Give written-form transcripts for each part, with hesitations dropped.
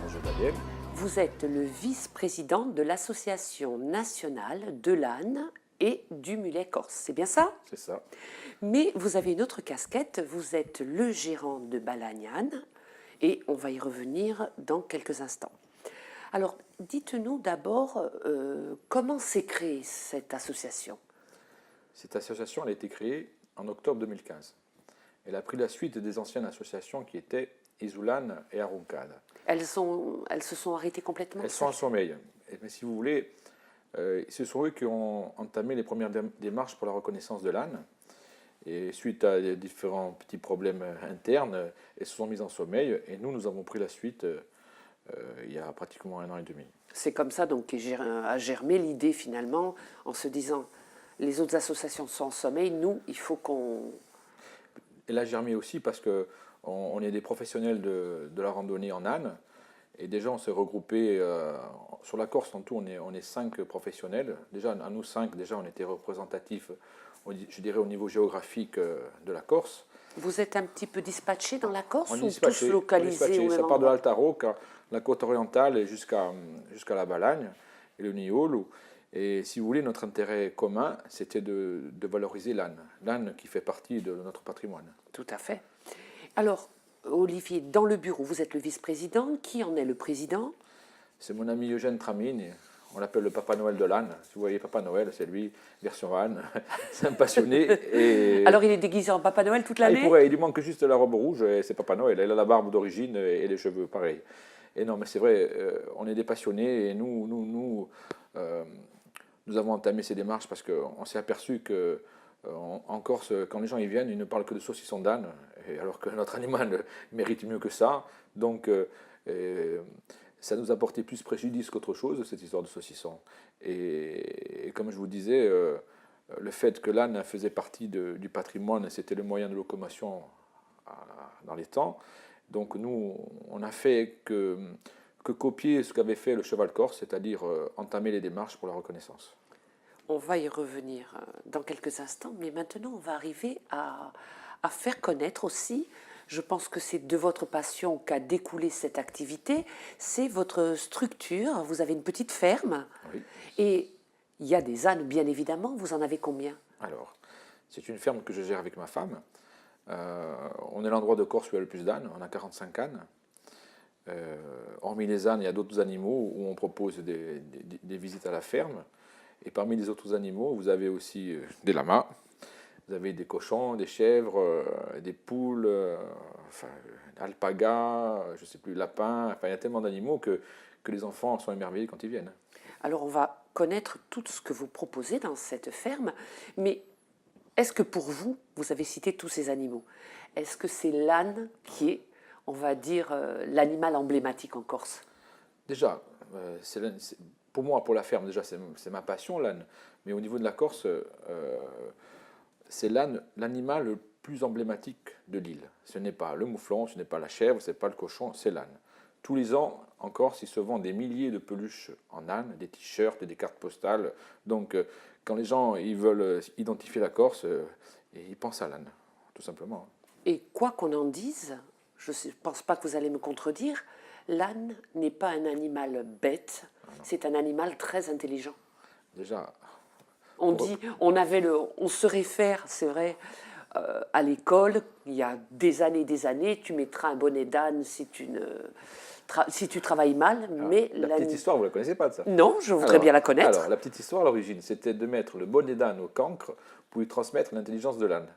Bonjour Daniel. Vous êtes le vice-président de l'Association nationale de l'âne et du mulet corse, c'est bien ça? C'est ça. Mais vous avez une autre casquette, vous êtes le gérant de Balagnane et on va y revenir dans quelques instants. Alors, dites-nous d'abord comment s'est créée cette association? Cette association elle a été créée en octobre 2015. Elle a pris la suite des anciennes associations qui étaient Izulan et Aruncad. Elles se sont arrêtées complètement? Elles sont en sommeil. Mais si vous voulez, ce sont eux qui ont entamé les premières démarches pour la reconnaissance de l'âne. Et suite à différents petits problèmes internes, elles se sont mises en sommeil. Et nous avons pris la suite il y a pratiquement 1 an et demi. C'est comme ça donc qu'a germé l'idée finalement, en se disant les autres associations sont en sommeil, nous il faut qu'on... Elle a germé aussi parce qu'on est des professionnels de la randonnée en âne. Et déjà, on s'est regroupés, sur la Corse en tout, on est 5 professionnels. Déjà, à nous 5, déjà, on était représentatifs, je dirais, au niveau géographique de la Corse. Vous êtes un petit peu dispatchés dans la Corse On est ou dispatchés, tous localisés au même ça part de endroit? l'Altaroc, la côte orientale, et jusqu'à la Balagne et le Niolu. Et si vous voulez, notre intérêt commun, c'était de valoriser l'âne. L'âne qui fait partie de notre patrimoine. Tout à fait. Alors, Olivier, dans le bureau, vous êtes le vice-président. Qui en est le président? C'est mon ami Eugène Tramine. On l'appelle le Papa Noël de l'âne. Si vous voyez Papa Noël, c'est lui, version âne. C'est un passionné. Et alors, il est déguisé en Papa Noël toute l'année? il lui manque juste la robe rouge et c'est Papa Noël. Il a la barbe d'origine et les cheveux pareil. Et non, mais c'est vrai, on est des passionnés et nous avons entamé ces démarches parce qu'on s'est aperçu que en Corse, quand les gens y viennent, ils ne parlent que de saucissons d'âne, alors que notre animal mérite mieux que ça. Donc, ça nous a porté plus préjudice qu'autre chose, cette histoire de saucisson. Et comme je vous disais, le fait que l'âne faisait partie du patrimoine, c'était le moyen de locomotion dans les temps. Donc nous, on n'a fait que copier ce qu'avait fait le cheval corse, c'est-à-dire entamer les démarches pour la reconnaissance. On va y revenir dans quelques instants, mais maintenant, on va arriver à faire connaître aussi, je pense que c'est de votre passion qu'a découlé cette activité, c'est votre structure. Vous avez une petite ferme, Oui. Et il y a des ânes, bien évidemment. Vous en avez combien? Alors, c'est une ferme que je gère avec ma femme. On est l'endroit de Corse où il y a le plus d'ânes, on a 45 ânes. Hormis les ânes, il y a d'autres animaux où on propose des visites à la ferme. Et parmi les autres animaux, vous avez aussi des lamas, vous avez des cochons, des chèvres, des poules, alpagas, je ne sais plus, lapins. Enfin, il y a tellement d'animaux que les enfants sont émerveillés quand ils viennent. Alors, on va connaître tout ce que vous proposez dans cette ferme, mais est-ce que pour vous, vous avez cité tous ces animaux, est-ce que c'est l'âne qui est, on va dire, l'animal emblématique en Corse? Déjà, pour moi, pour la ferme, déjà, c'est ma passion, l'âne. Mais au niveau de la Corse, c'est l'animal le plus emblématique de l'île. Ce n'est pas le mouflon, ce n'est pas la chèvre, ce n'est pas le cochon, c'est l'âne. Tous les ans, en Corse, il se vend des milliers de peluches en âne, des t-shirts, des cartes postales. Donc, quand les gens ils veulent identifier la Corse, ils pensent à l'âne, tout simplement. Et quoi qu'on en dise, je ne pense pas que vous allez me contredire, l'âne n'est pas un animal bête, c'est un animal très intelligent. Déjà, on se réfère, c'est vrai, à l'école, il y a des années, tu mettras un bonnet d'âne si tu travailles mal, mais la petite histoire, vous ne la connaissez pas de ça? Non, je voudrais bien la connaître. Alors, la petite histoire à l'origine, c'était de mettre le bonnet d'âne au cancre pour lui transmettre l'intelligence de l'âne.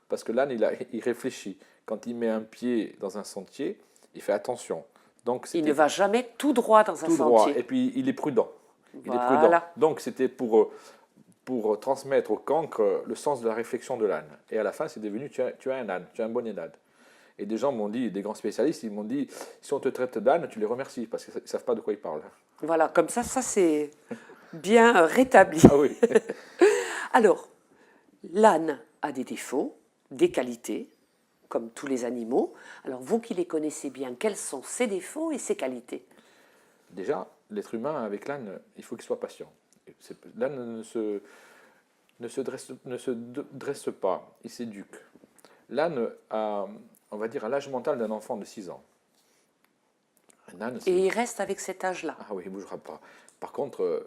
Parce que l'âne, il réfléchit. Quand il met un pied dans un sentier, il fait attention. Donc, il ne va jamais tout droit dans un sentier. Et puis, il est prudent. Voilà. Donc, c'était pour transmettre au cancre le sens de la réflexion de l'âne. Et à la fin, c'est devenu, tu as un âne, tu as un bonnet d'âne. Et des gens m'ont dit, des grands spécialistes, ils m'ont dit, si on te traite d'âne, tu les remercies, parce qu'ils ne savent pas de quoi ils parlent. Voilà, comme ça c'est bien rétabli. Ah oui. Alors, l'âne a des défauts, des qualités, comme tous les animaux. Alors, vous qui les connaissez bien, quels sont ses défauts et ses qualités? Déjà, l'être humain, avec l'âne, il faut qu'il soit patient. L'âne ne se dresse pas, il s'éduque. L'âne a, on va dire, à l'âge mental d'un enfant de 6 ans. Un âne, Et il reste avec cet âge-là. ah oui, il ne bougera pas. Par contre,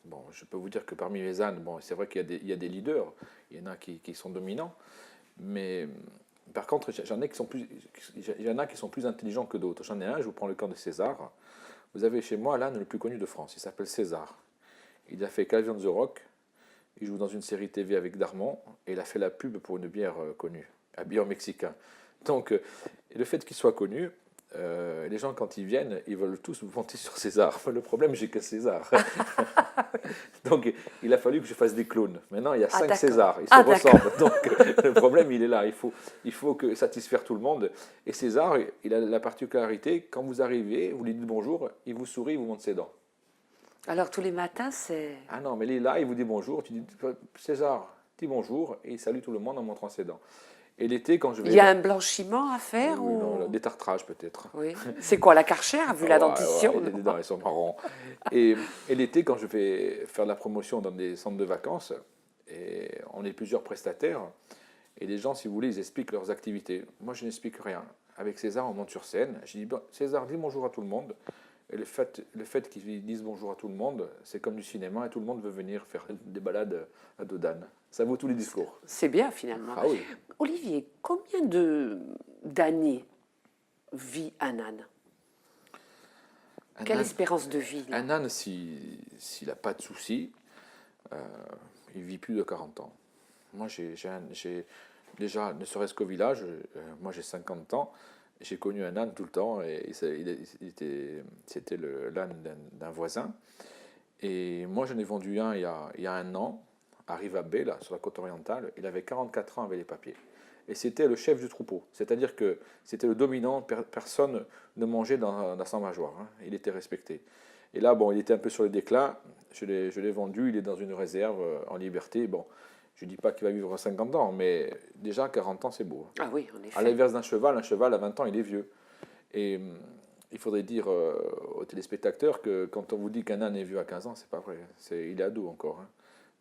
bon, je peux vous dire que parmi les ânes, bon, c'est vrai qu'il y a des leaders, il y en a qui sont dominants, mais par contre, il y en a qui sont plus intelligents que d'autres. J'en ai un, je vous prends le cas de César. Vous avez chez moi l'âne le plus connu de France, il s'appelle César. Il a fait Calvi on the Rock, il joue dans une série TV avec Darmon, et il a fait la pub pour une bière connue, un bière mexicain. Donc, et le fait qu'il soit connu, les gens, quand ils viennent, ils veulent tous vous monter sur César. Le problème, j'ai que César. Donc, il a fallu que je fasse des clones. Maintenant, il y a 5 Césars. Ils se ressemblent. Donc, le problème, il est là. Il faut que satisfaire tout le monde. Et César, il a la particularité, quand vous arrivez, vous lui dites bonjour, il vous sourit, il vous montre ses dents. Alors, tous les matins, c'est... Ah non, mais il est là, il vous dit bonjour. Tu dis, César, dis bonjour. Et il salue tout le monde en montrant ses dents. Et l'été, quand je vais... Il y a un blanchiment à faire oui, ou... non, des tartrages peut-être. Oui. C'est quoi, la Karcher, vu la dentition? Les dents, elles sont marrons. Et l'été, quand je vais faire de la promotion dans des centres de vacances, et on est plusieurs prestataires, et les gens, si vous voulez, ils expliquent leurs activités. Moi, je n'explique rien. Avec César, on monte sur scène. Je dis, bon, César, dis bonjour à tout le monde. Et le fait qu'ils disent bonjour à tout le monde, c'est comme du cinéma, et tout le monde veut venir faire des balades à dos d'âne. Ça vaut tous les discours. C'est bien, finalement. Ah oui. Olivier, combien d'années vit un âne? Quelle espérance de vie là? Un âne, s'il n'a pas de soucis, il vit plus de 40 ans. Moi, j'ai déjà, ne serait-ce qu'au village, moi j'ai 50 ans, j'ai connu un âne tout le temps, et c'était l'âne d'un voisin. Et moi, j'en ai vendu un il y a un an, à Rivabé, là, sur la côte orientale. Il avait 44 ans avec les papiers. Et c'était le chef du troupeau. C'est-à-dire que c'était le dominant, personne ne mangeait dans sa mangeoire. Hein. Il était respecté. Et là, bon, il était un peu sur le déclin. Je l'ai vendu, il est dans une réserve en liberté. Bon, je ne dis pas qu'il va vivre 50 ans, mais déjà 40 ans, c'est beau. Ah oui, en effet. À l'inverse d'un cheval, un cheval à 20 ans, il est vieux. Et il faudrait dire aux téléspectateurs que quand on vous dit qu'un âne est vieux à 15 ans, c'est pas vrai. Il est ado encore. Hein.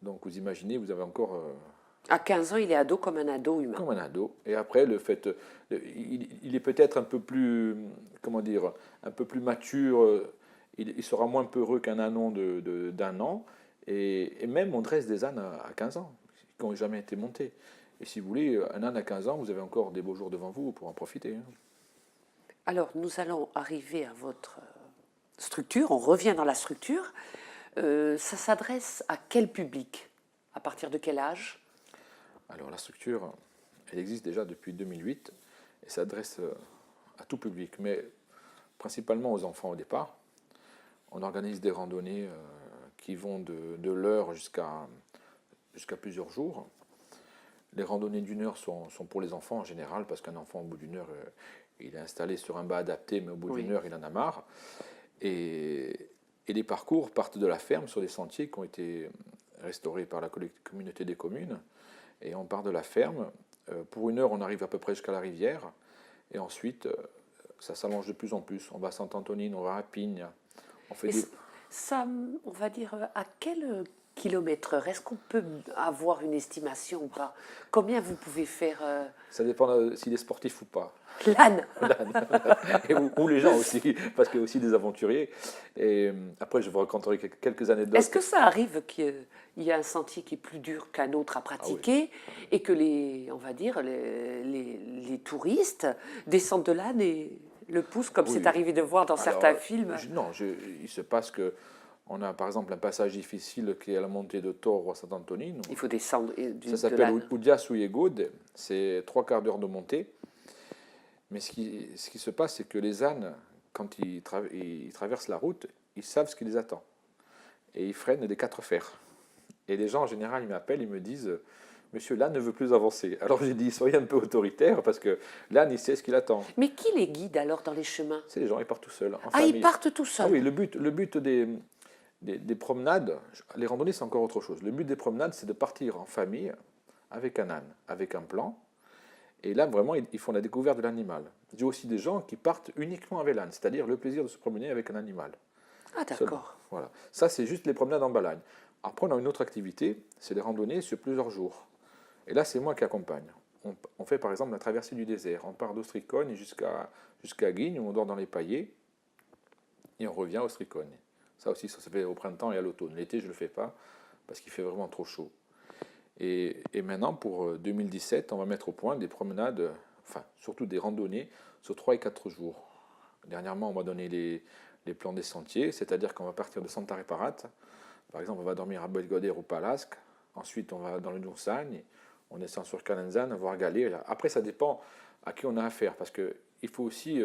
Donc vous imaginez, vous avez encore... à 15 ans, il est ado comme un ado humain. Comme un ado. Et après, il est peut-être un peu plus, comment dire, un peu plus mature. Il sera moins peureux qu'un ânon d'un an. Et même, on dresse des ânes à 15 ans, qui n'ont jamais été montés. Et si vous voulez, un âne à 15 ans, vous avez encore des beaux jours devant vous pour en profiter. Hein. Alors, nous allons arriver à votre structure. On revient dans la structure. Ça s'adresse à quel public? À partir de quel âge? Alors la structure, elle existe déjà depuis 2008 et s'adresse à tout public, mais principalement aux enfants au départ. On organise des randonnées qui vont de l'heure jusqu'à plusieurs jours. Les randonnées d'une heure sont pour les enfants en général, parce qu'un enfant au bout d'une heure, il est installé sur un bas adapté, mais au bout d'une heure, il en a marre. Et les parcours partent de la ferme sur des sentiers qui ont été restaurés par la communauté des communes. Et on part de la ferme. Pour une heure, on arrive à peu près jusqu'à la rivière. Et ensuite, ça s'allonge de plus en plus. On va à Sainte-Antonine, on va à Pigne. On fait ça, on va dire, à quel kilomètre-heure? Est-ce qu'on peut avoir une estimation ou pas? Combien vous pouvez faire Ça dépend s'il est sportif ou pas. L'âne. ou les gens aussi, parce qu'il y a aussi des aventuriers. Et après, je vous raconterai quelques anecdotes. Est-ce que ça arrive qu'il y a un sentier qui est plus dur qu'un autre à pratiquer et que on va dire, les touristes descendent de l'âne et le poussent, comme c'est arrivé de voir dans certains films? Non, il se passe que on a par exemple un passage difficile qui est à la montée de Toro à Sainte-Antonine. Il faut descendre. Ça s'appelle Udias-Uyegod, c'est 3/4 d'heure de montée. Mais ce qui se passe, c'est que les ânes, quand ils traversent la route, ils savent ce qui les attend. Et ils freinent des 4 fers. Et les gens, en général, ils m'appellent, ils me disent « Monsieur, l'âne ne veut plus avancer ». Alors j'ai dit « Soyez un peu autoritaire, parce que l'âne, il sait ce qu'il attend ». Mais qui les guide alors dans les chemins? C'est les gens, ils partent tout seuls. Ils partent tout seuls? Ah oui, le but des promenades, les randonnées, c'est encore autre chose. Le but des promenades, c'est de partir en famille avec un âne, avec un plan. Et là, vraiment, ils font la découverte de l'animal. J'ai aussi des gens qui partent uniquement avec l'âne, c'est-à-dire le plaisir de se promener avec un animal. Ah, d'accord. Voilà. Ça, c'est juste les promenades en balade. Après, on a une autre activité, c'est les randonnées sur plusieurs jours. Et là, c'est moi qui accompagne. on fait par exemple la traversée du désert. On part d'Ostricogne jusqu'à Guignes, où on dort dans les paillets, et on revient à Ostricogne. Ça aussi, ça se fait au printemps et à l'automne. L'été, je ne le fais pas, parce qu'il fait vraiment trop chaud. Et maintenant, pour 2017, on va mettre au point des promenades, enfin, surtout des randonnées, sur 3 et 4 jours. Dernièrement, on m'a donné les plans des sentiers, c'est-à-dire qu'on va partir de Santa Reparat. Par exemple, on va dormir à Belgoder ou Palasque. Ensuite, on va dans le Doursagne. On descend sur Calenzane, voir Galer. Après, ça dépend à qui on a affaire, parce qu'il faut aussi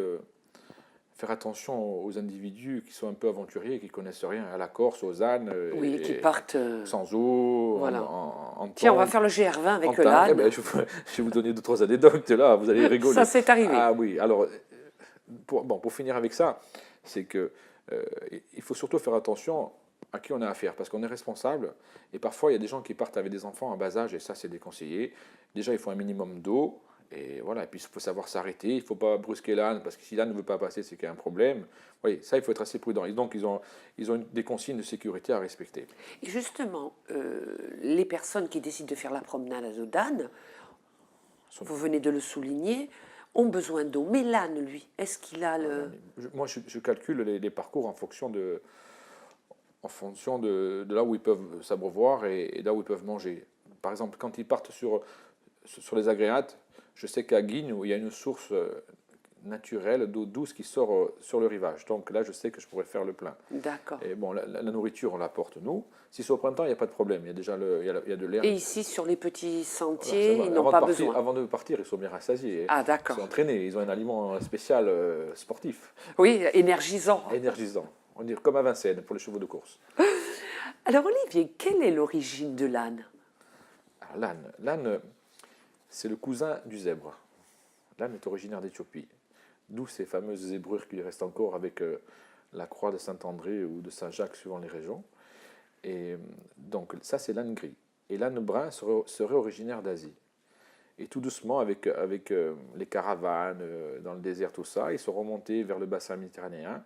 faire attention aux individus qui sont un peu aventuriers, qui ne connaissent rien à la Corse, aux ânes, Oui, qui partent. sans eau, Voilà. en Tiens, on va tente, faire le GR20 avec en le tente. LAN. Eh ben, je vais vous donner 2-3 anecdotes là, vous allez rigoler. Ça, c'est arrivé. Ah oui, alors, pour finir avec ça, c'est que il faut surtout faire attention à qui on a affaire, parce qu'on est responsable, et parfois il y a des gens qui partent avec des enfants en bas âge, et ça c'est déconseillé. Déjà, il faut un minimum d'eau, et voilà, et puis il faut savoir s'arrêter, il ne faut pas brusquer l'âne, parce que si l'âne ne veut pas passer, c'est qu'il y a un problème. Oui, ça, il faut être assez prudent. Et donc, ils ont des consignes de sécurité à respecter. Et justement, les personnes qui décident de faire la promenade à dos d'âne, vous venez de le souligner, ont besoin d'eau. Mais l'âne, lui, est-ce qu'il a le... Moi, je calcule les parcours en fonction de là où ils peuvent s'abreuvoir et là où ils peuvent manger. Par exemple, quand ils partent sur les agréates, je sais qu'à Guignes, où il y a une source naturelle d'eau douce qui sort sur le rivage. Donc là, je sais que je pourrais faire le plein. D'accord. Et bon, la nourriture, on l'apporte nous. Si c'est au printemps, il n'y a pas de problème. Il y a déjà il y a de l'air. Et ici, sur les petits sentiers, Voilà, ils n'ont pas besoin. besoin. Avant de partir, ils sont bien rassasiés. Ah, Ils d'accord. sont entraînés. Ils ont un aliment spécial sportif, Oui, énergisant. énergisant. On dirait comme à Vincennes pour les chevaux de course. Alors, Olivier, quelle est l'origine de l'âne? Alors, l'âne, c'est le cousin du zèbre. L'âne est originaire d'Éthiopie. D'où ces fameuses zébrures qui restent encore avec la croix de Saint-André ou de Saint-Jacques, suivant les régions. Et donc, ça, c'est l'âne gris. Et l'âne brun serait originaire d'Asie. Et tout doucement, avec les caravanes dans le désert, tout ça, ils sont remontés vers le bassin méditerranéen.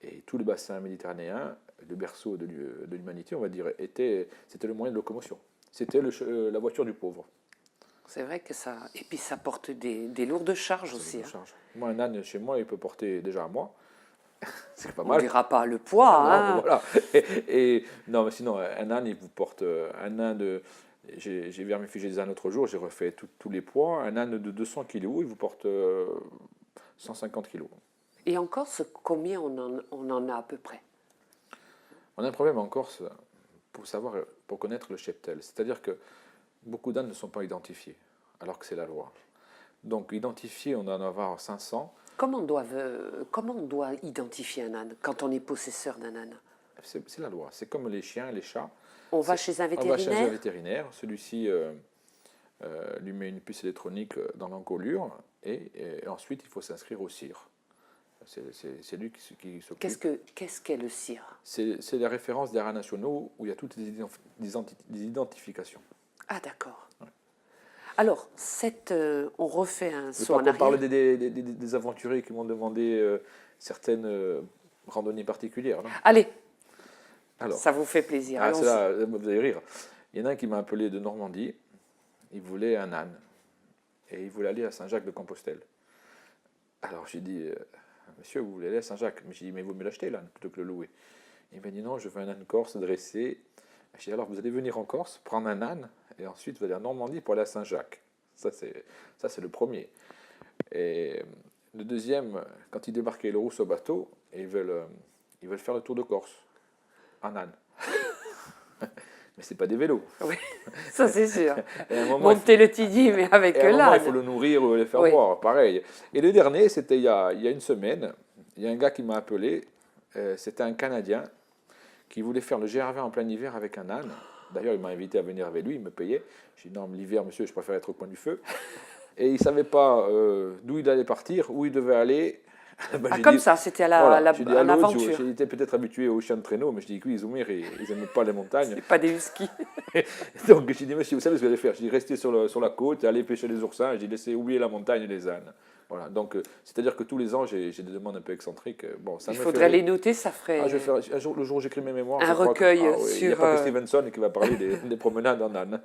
Et tout le bassin méditerranéen, le berceau de l'humanité, on va dire, c'était le moyen de locomotion. C'était la voiture du pauvre. C'est vrai que ça... Et puis, ça porte des lourdes charges aussi. Hein. Moi, un âne, chez moi, il peut porter déjà à moi. C'est pas On mal. ne dira pas le poids. Non, Hein. voilà. Non, mais sinon, un âne, il vous porte un âne de... J'ai vermifugé des ânes l'autre jour, j'ai refait tous les poids. Un âne de 200 kg, il vous porte 150 kg. Et en Corse, combien on en a à peu près? On a un problème en Corse pour connaître le cheptel. C'est-à-dire que beaucoup d'ânes ne sont pas identifiés, alors que c'est la loi. Donc, identifiés, on doit en avoir 500. Comment on doit identifier un âne quand on est possesseur d'un âne? C'est la loi. C'est comme les chiens et les chats. On va chez un On va chez un vétérinaire? vétérinaire. Celui-ci lui met une puce électronique dans l'encolure et ensuite il faut s'inscrire au CIR. C'est lui qui s'occupe. Qu'est-ce qu'est le CIR? C'est la référence des haras nationaux où il y a toutes les identifications. Ah, d'accord. Ouais. Alors, on refait un saut en On parle arrière. des aventuriers qui m'ont demandé certaines randonnées particulières. Non Allez, alors, ça vous fait plaisir. c'est Allons-y. là, vous allez rire. Il y en a un qui m'a appelé de Normandie. Il voulait un âne. Et il voulait aller à Saint-Jacques-de-Compostelle. Alors j'ai dit, monsieur, vous voulez aller à Saint-Jacques? Mais j'ai dit, mais vous me l'achetez l'âne plutôt que le louer. Il m'a dit, non, je veux un âne corse dressé. J'ai dit, alors vous allez venir en Corse, prendre un âne, et ensuite vous allez en Normandie pour aller à Saint-Jacques. Ça, c'est le premier. Et le deuxième, quand ils débarquaient le Rousse au bateau, ils veulent faire le tour de Corse. En âne. Mais c'est pas des vélos. Oui, ça c'est sûr. Et à un moment, Monter le Tidi, mais avec et à un moment, il faut l'âne. le nourrir ou le faire Oui. boire, pareil. Et le dernier, c'était il y a une semaine. Il y a un gars qui m'a appelé. C'était un Canadien qui voulait faire le GR20 en plein hiver avec un âne. D'ailleurs, il m'a invité à venir avec lui, il me payait. J'ai dit non, mais l'hiver, monsieur, je préfère être au coin du feu. Et il ne savait pas d'où il allait partir, où il devait aller. Ah, comme ça, c'était à l'aventure. Il était peut-être habitué aux chiens de traîneau, mais je dis que oui, les Zoumir, ils n'aiment pas les montagnes. C'est pas des huskies. Donc j'ai dit, monsieur, vous savez ce que vous allez faire? Je dis, restez sur la côte, allez pêcher les oursins. J'ai laissé oublier la montagne et les ânes. Voilà, donc c'est-à-dire que tous les ans, j'ai des demandes un peu excentriques. Bon, ça Il me faudrait fait... les noter, ça ferait... je vais faire, le jour où j'écris mes mémoires, un recueil il n'y a sur... pas que Stevenson qui va parler des promenades en âne.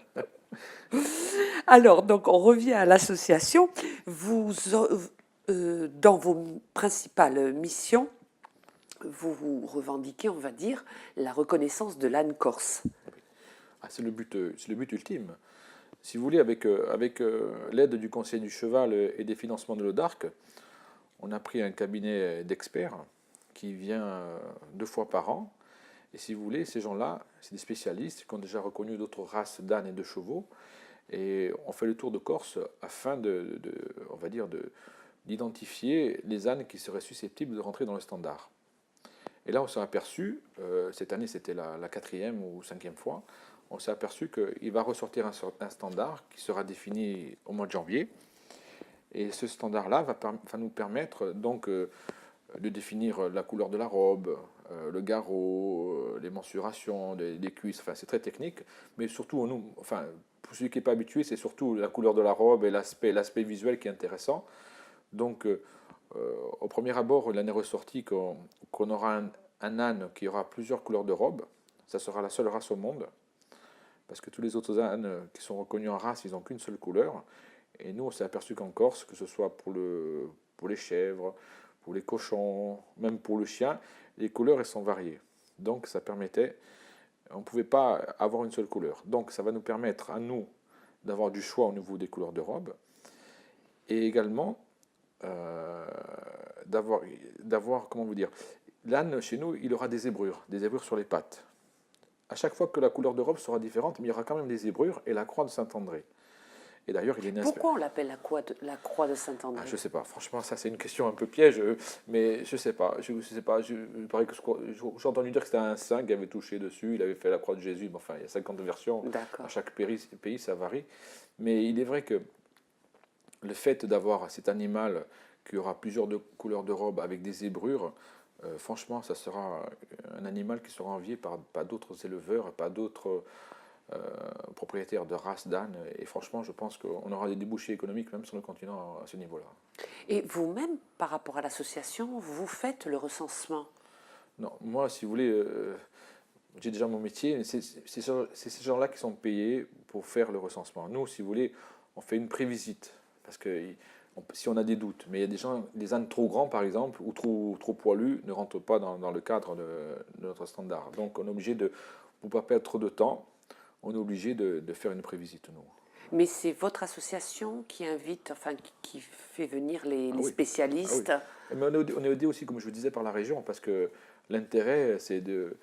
Alors, donc, on revient à l'association. Dans vos principales missions, vous revendiquez, on va dire, la reconnaissance de l'âne corse. Ah, c'est le but ultime. Si vous voulez, avec l'aide du Conseil du Cheval et des financements de l'ODARC, on a pris un cabinet d'experts qui vient 2 fois par an. Et si vous voulez, ces gens-là, c'est des spécialistes qui ont déjà reconnu d'autres races d'ânes et de chevaux. Et on fait le tour de Corse afin on va dire, d'identifier les ânes qui seraient susceptibles de rentrer dans le standard. Et là, on s'est aperçu, cette année c'était la 4e ou 5e fois, on s'est aperçu qu'il va ressortir un standard qui sera défini au mois de janvier. Et ce standard-là va nous permettre donc de définir la couleur de la robe, le garrot, les mensurations, les cuisses. Enfin, c'est très technique, mais surtout, pour celui qui n'est pas habitué, c'est surtout la couleur de la robe et l'aspect visuel qui est intéressant. Donc, au premier abord, il en est ressorti qu'on aura un âne qui aura plusieurs couleurs de robe. Ça sera la seule race au monde, parce que tous les autres ânes qui sont reconnus en race, ils n'ont qu'une seule couleur. Et nous, on s'est aperçu qu'en Corse, que ce soit pour les chèvres, pour les cochons, même pour le chien, les couleurs, elles sont variées. Donc, ça permettait, on ne pouvait pas avoir une seule couleur. Donc, ça va nous permettre à nous d'avoir du choix au niveau des couleurs de robe, et également d'avoir, comment vous dire, l'âne, chez nous, il aura des zébrures sur les pattes. À chaque fois que la couleur de robe sera différente, mais il y aura quand même des zébrures et la croix de Saint-André. Et d'ailleurs, il est Pourquoi on l'appelle la croix de Saint-André? Je ne sais pas. Franchement, ça, c'est une question un peu piège, mais je ne sais pas. Je sais pas. Il paraît que j'ai entendu dire que c'était un saint qui avait touché dessus, il avait fait la croix de Jésus. Mais enfin, il y a 50 versions. Dans chaque pays, ça varie. Mais il est vrai que le fait d'avoir cet animal qui aura plusieurs couleurs de robe avec des zébrures, franchement, ça sera un animal qui sera envié par pas d'autres éleveurs, pas d'autres propriétaires de races d'ânes. Et franchement, je pense qu'on aura des débouchés économiques même sur le continent à ce niveau-là. Et vous-même, par rapport à l'association, vous faites le recensement? Non, moi, si vous voulez, j'ai déjà mon métier. C'est ces gens-là qui sont payés pour faire le recensement. Nous, si vous voulez, on fait une prévisite. Parce que si on a des doutes, mais il y a des gens, des ânes trop grands par exemple, ou trop poilus, ne rentrent pas dans le cadre de notre standard. Donc on est obligé de, pour ne pas perdre trop de temps, on est obligé de faire une prévisite, nous. Mais c'est votre association qui invite, enfin qui fait venir les Ah oui. spécialistes? Ah oui. Mais on est aidé aussi, comme je vous disais, par la région, parce que l'intérêt, c'est de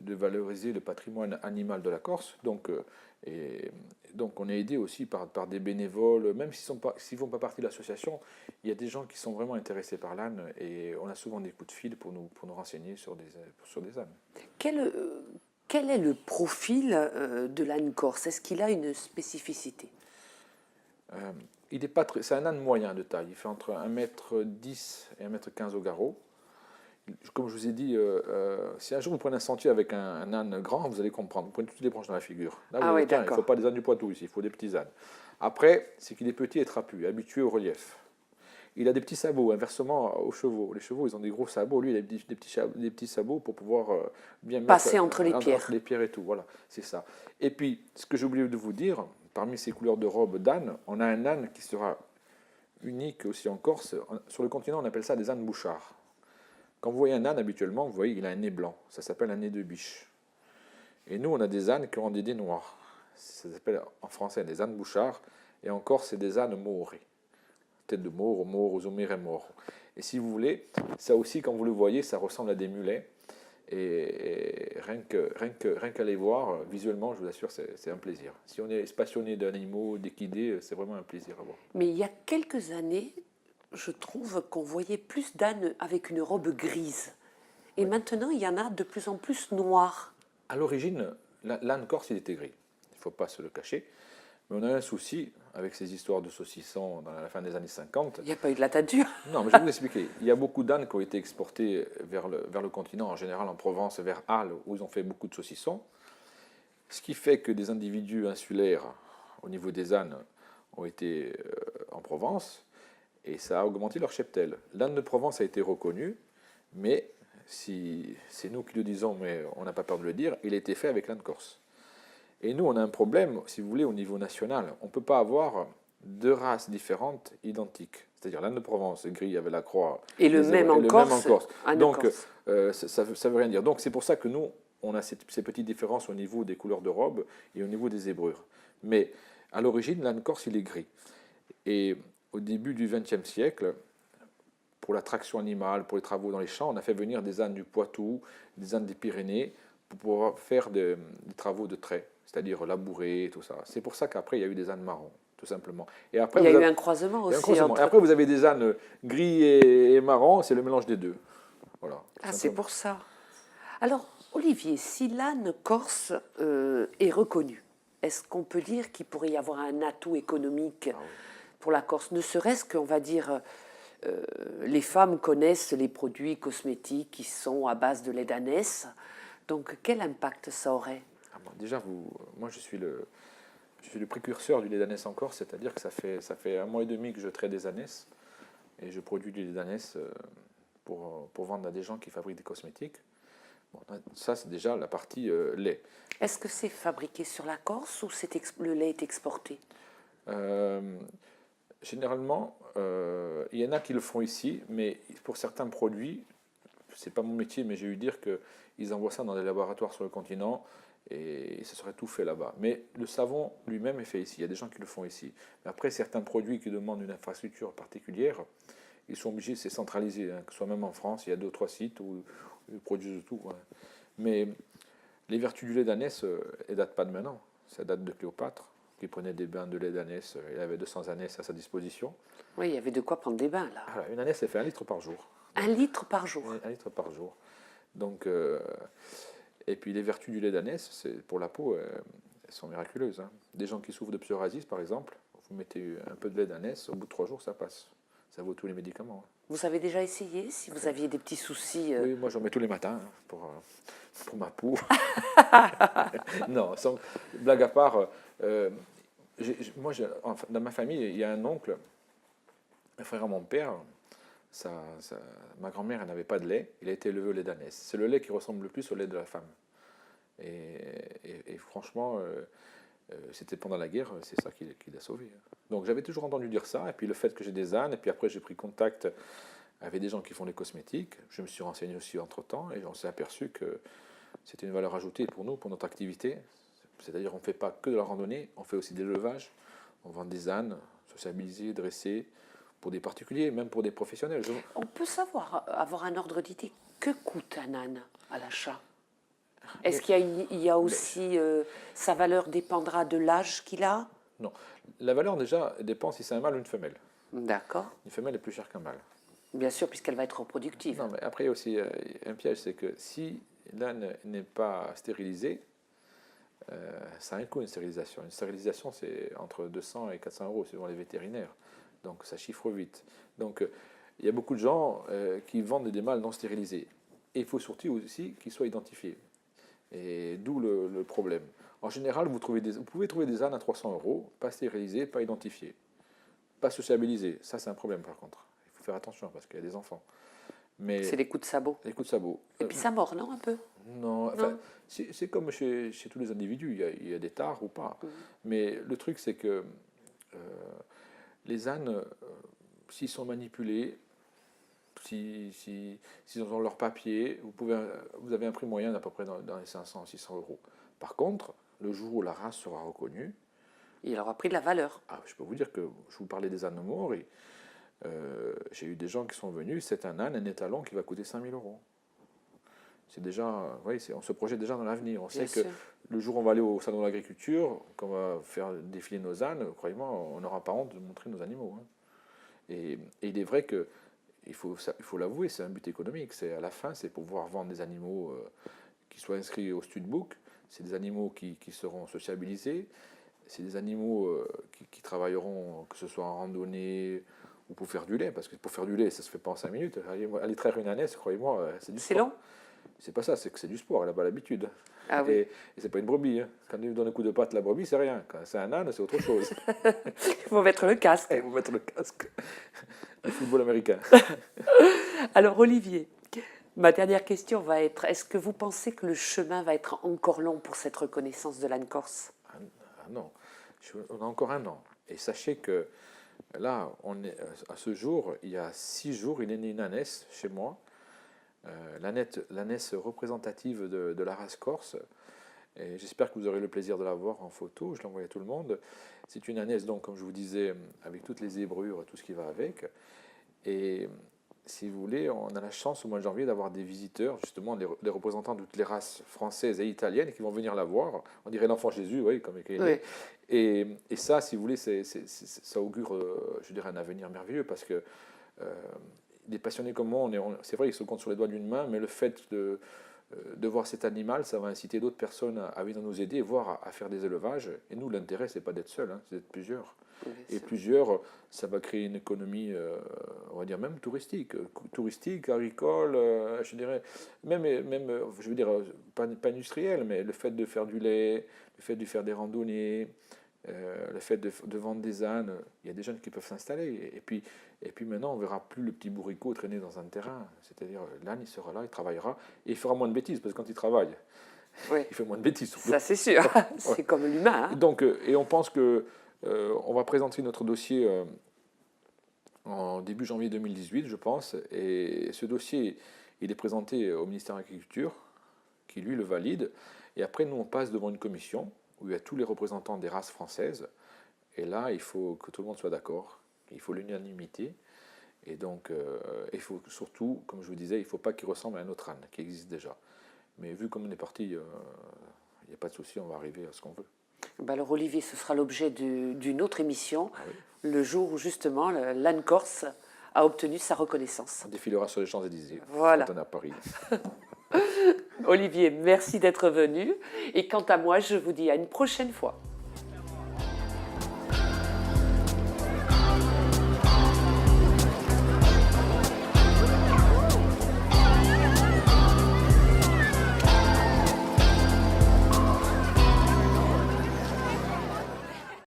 valoriser le patrimoine animal de la Corse. Donc on est aidé aussi par des bénévoles, même s'ils ne font pas partie de l'association, il y a des gens qui sont vraiment intéressés par l'âne et on a souvent des coups de fil pour nous renseigner sur des ânes. Quel est le profil de l'âne corse? Est-ce qu'il a une spécificité? C'est un âne moyen de taille, il fait entre 1,10 m et 1,15 m au garrot. Comme je vous ai dit, si un jour vous prenez un sentier avec un âne grand, vous allez comprendre. Vous prenez toutes les branches dans la figure. Là, vous allez dire, il ne faut pas des ânes du Poitou ici, il faut des petits ânes. Après, c'est qu'il est petit et trapu, habitué au relief. Il a des petits sabots, inversement aux chevaux. Les chevaux, ils ont des gros sabots. Lui, il a des petits sabots pour pouvoir bien passer entre les pierres. Entre les pierres et tout, voilà, c'est ça. Et puis, ce que j'ai oublié de vous dire, parmi ces couleurs de robe d'âne, on a un âne qui sera unique aussi en Corse. Sur le continent, on appelle ça des ânes bouchards. Quand vous voyez un âne, habituellement, vous voyez, il a un nez blanc. Ça s'appelle un nez de biche. Et nous, on a des ânes qui ont des nez noirs. Ça s'appelle en français des ânes bouchards. Et en Corse, c'est des ânes maurés. Tête de maure, maure, et mort. Et si vous voulez, ça aussi, quand vous le voyez, ça ressemble à des mulets. Et rien qu'à les voir, visuellement, je vous assure, c'est un plaisir. Si on est passionné d'animaux, d'équidés, c'est vraiment un plaisir à voir. Mais il y a quelques années, je trouve qu'on voyait plus d'ânes avec une robe grise. Et oui. Maintenant, il y en a de plus en plus noirs. À l'origine, l'âne corse, il était gris. Il ne faut pas se le cacher. Mais on a un souci avec ces histoires de saucissons dans la fin des années 50. Il n'y a pas eu de la teinture. Non, mais je vais vous expliquer. Il y a beaucoup d'ânes qui ont été exportés vers le continent, en général en Provence, vers Arles, où ils ont fait beaucoup de saucissons. Ce qui fait que des individus insulaires, au niveau des ânes, ont été en Provence, et ça a augmenté leur cheptel. L'âne de Provence a été reconnu, mais si c'est nous qui le disons, mais on n'a pas peur de le dire, il a été fait avec l'âne corse. Et nous, on a un problème, si vous voulez, au niveau national. On ne peut pas avoir deux races différentes identiques. C'est-à-dire l'âne de Provence, gris avec la croix, Et le même en et le même en Corse. Corse. En Donc, Corse. ça ne veut rien dire. Donc, c'est pour ça que nous, on a ces petites différences au niveau des couleurs de robe et au niveau des zébrures. Mais à l'origine, l'âne corse, il est gris. Et au début du XXe siècle, pour la traction animale, pour les travaux dans les champs, on a fait venir des ânes du Poitou, des ânes des Pyrénées, pour pouvoir faire des travaux de trait, c'est-à-dire labourer, tout ça. C'est pour ça qu'après, il y a eu des ânes marrons, tout simplement. Et après, Il y a eu un croisement il y a un aussi croisement. entre... Et après, vous avez des ânes gris et marrons, c'est le mélange des deux. Voilà. Ah, c'est pour ça. Alors, Olivier, si l'âne corse est reconnu, est-ce qu'on peut dire qu'il pourrait y avoir un atout économique pour la Corse? Ne serait-ce qu'on va dire, les femmes connaissent les produits cosmétiques qui sont à base de lait d'ânesse. Donc, quel impact ça aurait? Déjà, moi, je suis le précurseur du lait d'ânesse en Corse, c'est-à-dire que ça fait 1 mois et demi que je traite des ânesses et je produis du lait d'ânesse pour vendre à des gens qui fabriquent des cosmétiques. Bon, ça, c'est déjà la partie lait. Est-ce que c'est fabriqué sur la Corse ou le lait est exporté? Généralement, il y en a qui le font ici, mais pour certains produits, c'est pas mon métier, mais j'ai eu dire qu'ils envoient ça dans des laboratoires sur le continent et ça serait tout fait là-bas. Mais le savon lui-même est fait ici. Il y a des gens qui le font ici. Mais après, certains produits qui demandent une infrastructure particulière, ils sont obligés, c'est centralisé, que ce soit même en France, il y a 2 ou 3 sites où ils produisent de tout. Mais les vertus du lait d'ânesse, elles ne datent pas de maintenant. Ça date de Cléopâtre, qui prenait des bains de lait d'ânesse. Il avait 200 ânesses à sa disposition. Oui, il y avait de quoi prendre des bains, là. Alors, une ânesse, elle fait 1 litre par jour. 1 litre par jour. 1 litre par jour. Donc, et puis les vertus du lait d'ânesse, pour la peau, elles sont miraculeuses. Des gens qui souffrent de psoriasis, par exemple, vous mettez un peu de lait d'ânesse, au bout de 3 jours, ça passe. Ça vaut tous les médicaments. Vous avez déjà essayé, si vous aviez des petits soucis Oui, moi j'en mets tous les matins pour ma peau. Non, blague à part, dans ma famille, il y a un oncle, un frère à mon père, ma grand-mère elle n'avait pas de lait, il a été élevé au lait d'ânesse. C'est le lait qui ressemble le plus au lait de la femme. Et franchement, c'était pendant la guerre, c'est ça qui l'a sauvé. Donc j'avais toujours entendu dire ça, et puis le fait que j'ai des ânes, et puis après j'ai pris contact avec des gens qui font des cosmétiques, je me suis renseigné aussi entre-temps, et on s'est aperçu que c'était une valeur ajoutée pour nous, pour notre activité. C'est-à-dire on ne fait pas que de la randonnée, on fait aussi des levages, on vend des ânes, sociabilisés, dressés, pour des particuliers, même pour des professionnels. On peut avoir un ordre d'idée. Que coûte un âne à l'achat? Est-ce qu'il y a aussi... sa valeur dépendra de l'âge qu'il a? Non. La valeur, déjà, dépend si c'est un mâle ou une femelle. D'accord. Une femelle est plus chère qu'un mâle. Bien sûr, puisqu'elle va être reproductive. Non, mais après, il y a aussi un piège, c'est que si l'âne n'est pas stérilisé, ça a un coût, une stérilisation. Une stérilisation, c'est entre 200 et 400 euros, suivant les vétérinaires. Donc, ça chiffre vite. Donc, il y a beaucoup de gens qui vendent des mâles non stérilisés. Et il faut surtout aussi qu'ils soient identifiés. Et d'où le problème. En général, vous pouvez trouver des ânes à 300 euros, pas stérilisés, pas identifiés, pas sociabilisés. Ça, c'est un problème par contre. Il faut faire attention parce qu'il y a des enfants. C'est les coups de sabot. Les coups de sabot. Et puis ça mord, non, un peu? Non, enfin, c'est comme chez tous les individus, il y a des tares ou pas. Mais le truc, c'est que les ânes, s'ils sont manipulés, s'ils ont leur papier, vous avez un prix moyen d'à peu près dans les 500-600 euros. Par contre, le jour où la race sera reconnue, il aura pris de la valeur. Je peux vous dire que je vous parlais des ânes morts et j'ai eu des gens qui sont venus, c'est un âne, un étalon qui va coûter 5000 euros. C'est déjà, oui, on se projette déjà dans l'avenir. On sait que le jour où on va aller au salon de l'agriculture, qu'on va faire défiler nos ânes, croyez-moi, on n'aura pas honte de montrer nos animaux. Et il est vrai que il faut l'avouer, c'est un but économique. À la fin, c'est pouvoir vendre des animaux qui soient inscrits au studbook. C'est des animaux qui seront sociabilisés. C'est des animaux qui travailleront, que ce soit en randonnée ou pour faire du lait. Parce que pour faire du lait, ça ne se fait pas en 5 minutes. Aller traire une ânesse, croyez-moi, c'est du sport. C'est long? C'est pas ça, c'est que c'est du sport, elle n'a pas l'habitude. Ah oui. Et c'est pas une brebis. Quand il lui donne un coup de patte, la brebis, c'est rien. Quand c'est un âne, c'est autre chose. Il faut mettre le casque. Il faut mettre le casque. Du football américain. Alors Olivier, Ma dernière question va être, est-ce que vous pensez que le chemin va être encore long pour cette reconnaissance de l'âne corse? Ah non, on a encore un an. Et sachez que là, à ce jour, il y a 6 jours, il est né une ânesse chez moi, l'ânesse représentative de la race corse. Et j'espère que vous aurez le plaisir de la voir en photo, je l'envoie à tout le monde. C'est une ânesse, donc, comme je vous disais, avec toutes les zébrures, tout ce qui va avec. Et si vous voulez, on a la chance au mois de janvier d'avoir des visiteurs, justement des représentants de toutes les races françaises et italiennes qui vont venir la voir. On dirait l'enfant Jésus, oui, comme il est. Oui. Et ça, si vous voulez, ça augure, je dirais, un avenir merveilleux parce que des passionnés comme moi, c'est vrai, ils se comptent sur les doigts d'une main, mais le fait de voir cet animal, ça va inciter d'autres personnes à venir nous aider, voire à faire des élevages. Et nous, l'intérêt, c'est pas d'être seul, hein, c'est d'être plusieurs. Et plusieurs, ça va créer une économie, on va dire même touristique, agricole, je dirais, même, je veux dire, pas industriel, mais le fait de faire du lait, le fait de faire des randonnées, le fait de vendre des ânes, il y a des jeunes qui peuvent s'installer. Et puis maintenant, on ne verra plus le petit bourricot traîner dans un terrain. C'est-à-dire, l'âne, il sera là, il travaillera, et il fera moins de bêtises, parce que quand il travaille, Oui. il fait moins de bêtises. Surtout. Ça, c'est sûr. C'est comme l'humain. Hein. Donc, et on pense que on va présenter notre dossier en début janvier 2018, je pense. Et ce dossier, il est présenté au ministère de l'Agriculture, qui lui le valide. Et après, nous, on passe devant une commission où il y a tous les représentants des races françaises. Et là, il faut que tout le monde soit d'accord. Il faut l'unanimité. Et donc, il faut surtout, comme je vous disais, il ne faut pas qu'il ressemble à un autre âne qui existe déjà. Mais vu comme on est parti, il n'y a pas de souci, on va arriver à ce qu'on veut. Ben alors Olivier, ce sera l'objet d'une autre émission, Ah oui. le jour où justement l'âne corse a obtenu sa reconnaissance. On défilera sur les Champs-Élysées Voilà. quand on est à Paris. Olivier, merci d'être venu. Et quant à moi, je vous dis à une prochaine fois.